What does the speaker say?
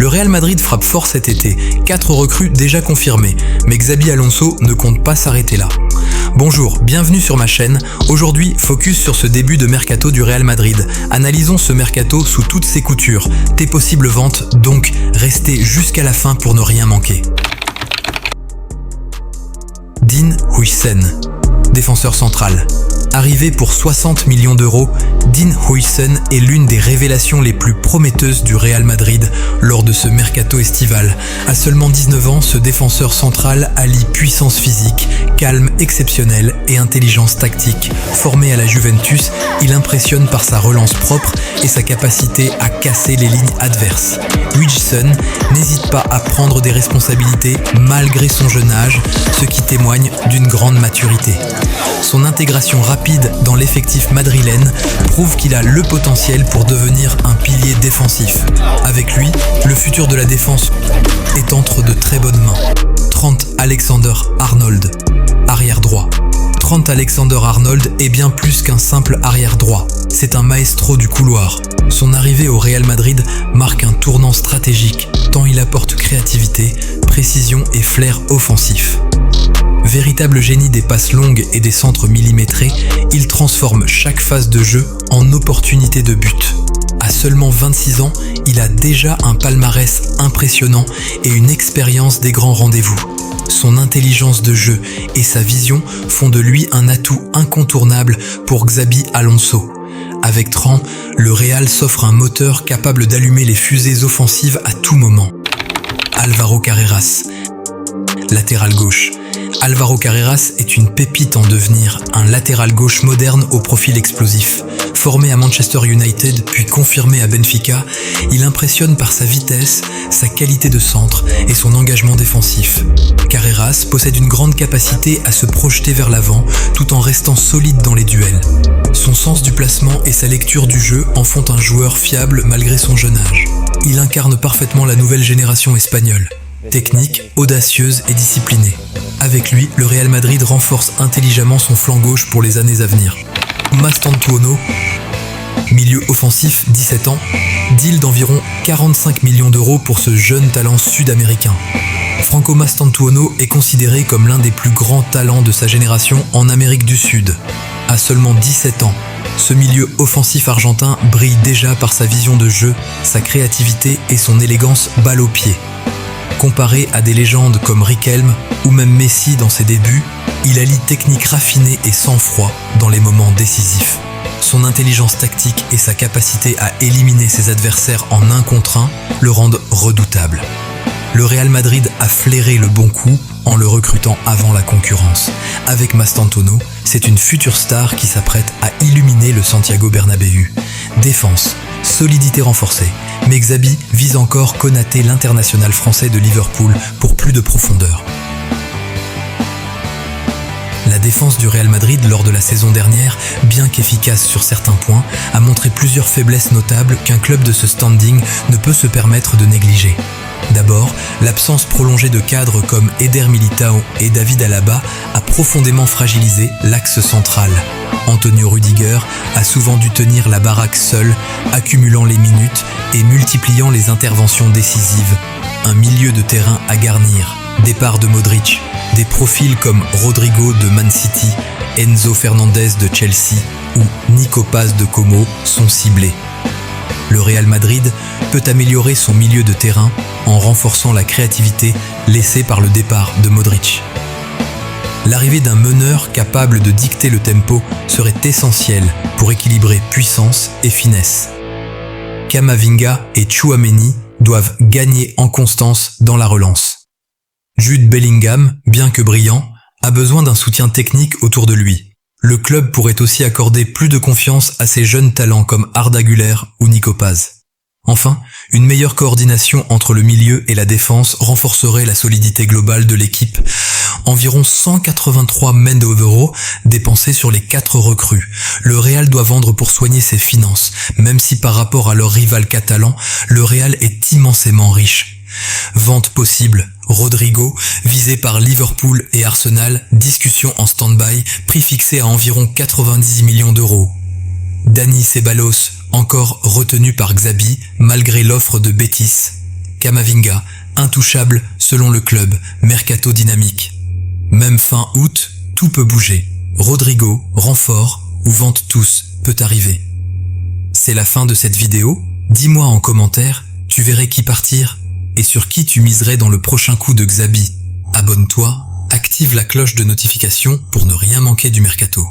Le Real Madrid frappe fort cet été, 4 recrues déjà confirmées, mais Xabi Alonso ne compte pas s'arrêter là. Bonjour, bienvenue sur ma chaîne. Aujourd'hui, focus sur ce début de mercato du Real Madrid. Analysons ce mercato sous toutes ses coutures, tes possibles ventes, donc restez jusqu'à la fin pour ne rien manquer. Dean Huijsen, défenseur central. Arrivé pour 60 millions d'euros, Dean Huijsen est l'une des révélations les plus prometteuses du Real Madrid lors de ce mercato estival. À seulement 19 ans, ce défenseur central allie puissance physique, calme exceptionnel et intelligence tactique. Formé à la Juventus, il impressionne par sa relance propre et sa capacité à casser les lignes adverses. Huijsen n'hésite pas à prendre des responsabilités malgré son jeune âge, ce qui témoigne d'une grande maturité. Son intégration rapide dans l'effectif madrilène prouve qu'il a le potentiel pour devenir un pilier défensif. Avec lui, le futur de la défense est entre de très bonnes mains. Trent Alexander-Arnold, arrière droit. Trent Alexander-Arnold est bien plus qu'un simple arrière droit. C'est un maestro du couloir. Son arrivée au Real Madrid marque un tournant stratégique, tant il apporte créativité, précision et flair offensif. Véritable génie des passes longues et des centres millimétrés, il transforme chaque phase de jeu en opportunité de but. À seulement 26 ans, il a déjà un palmarès impressionnant et une expérience des grands rendez-vous. Son intelligence de jeu et sa vision font de lui un atout incontournable pour Xabi Alonso. Avec Trent, le Real s'offre un moteur capable d'allumer les fusées offensives à tout moment. Álvaro Carreras, latéral gauche. Álvaro Carreras est une pépite en devenir, un latéral gauche moderne au profil explosif. Formé à Manchester United puis confirmé à Benfica, il impressionne par sa vitesse, sa qualité de centre et son engagement défensif. Carreras possède une grande capacité à se projeter vers l'avant tout en restant solide dans les duels. Son sens du placement et sa lecture du jeu en font un joueur fiable malgré son jeune âge. Il incarne parfaitement la nouvelle génération espagnole. Technique, audacieuse et disciplinée. Avec lui, le Real Madrid renforce intelligemment son flanc gauche pour les années à venir. Mastantuono, milieu offensif, 17 ans, deal d'environ 45 millions d'euros pour ce jeune talent sud-américain. Franco Mastantuono est considéré comme l'un des plus grands talents de sa génération en Amérique du Sud. À seulement 17 ans, ce milieu offensif argentin brille déjà par sa vision de jeu, sa créativité et son élégance balle au pied. Comparé à des légendes comme Riquelme ou même Messi dans ses débuts, il allie technique raffinée et sang-froid dans les moments décisifs. Son intelligence tactique et sa capacité à éliminer ses adversaires en 1 contre 1 le rendent redoutable. Le Real Madrid a flairé le bon coup en le recrutant avant la concurrence. Avec Mastantuono, c'est une future star qui s'apprête à illuminer le Santiago Bernabéu. Défense, solidité renforcée, mais Xabi vise encore Konaté, l'international français de Liverpool, pour plus de profondeur. La défense du Real Madrid lors de la saison dernière, bien qu'efficace sur certains points, a montré plusieurs faiblesses notables qu'un club de ce standing ne peut se permettre de négliger. D'abord, l'absence prolongée de cadres comme Eder Militao et David Alaba a profondément fragilisé l'axe central. Antonio Rüdiger a souvent dû tenir la baraque seul, accumulant les minutes et multipliant les interventions décisives. Un milieu de terrain à garnir, départ de Modric, des profils comme Rodrigo de Man City, Enzo Fernandez de Chelsea ou Nico Paz de Como sont ciblés. Le Real Madrid peut améliorer son milieu de terrain en renforçant la créativité laissée par le départ de Modric. L'arrivée d'un meneur capable de dicter le tempo serait essentielle pour équilibrer puissance et finesse. Camavinga et Tchouaméni doivent gagner en constance dans la relance. Jude Bellingham, bien que brillant, a besoin d'un soutien technique autour de lui. Le club pourrait aussi accorder plus de confiance à ses jeunes talents comme Arda Güler ou Nico Paz. Enfin, une meilleure coordination entre le milieu et la défense renforcerait la solidité globale de l'équipe. Environ 183 millions d'euros dépensés sur les 4 recrues. Le Real doit vendre pour soigner ses finances, même si par rapport à leur rival catalan, le Real est immensément riche. Vente possible, Rodrigo, visé par Liverpool et Arsenal, discussion en stand-by, prix fixé à environ 90 millions d'euros. Dani Ceballos, encore retenu par Xabi, malgré l'offre de Betis. Camavinga, intouchable selon le club, mercato dynamique. Même fin août, tout peut bouger. Rodrigo, renfort, ou vente tous, peut arriver. C'est la fin de cette vidéo. Dis-moi en commentaire, tu verrais qui partir et sur qui tu miserais dans le prochain coup de Xabi. Abonne-toi, active la cloche de notification pour ne rien manquer du mercato.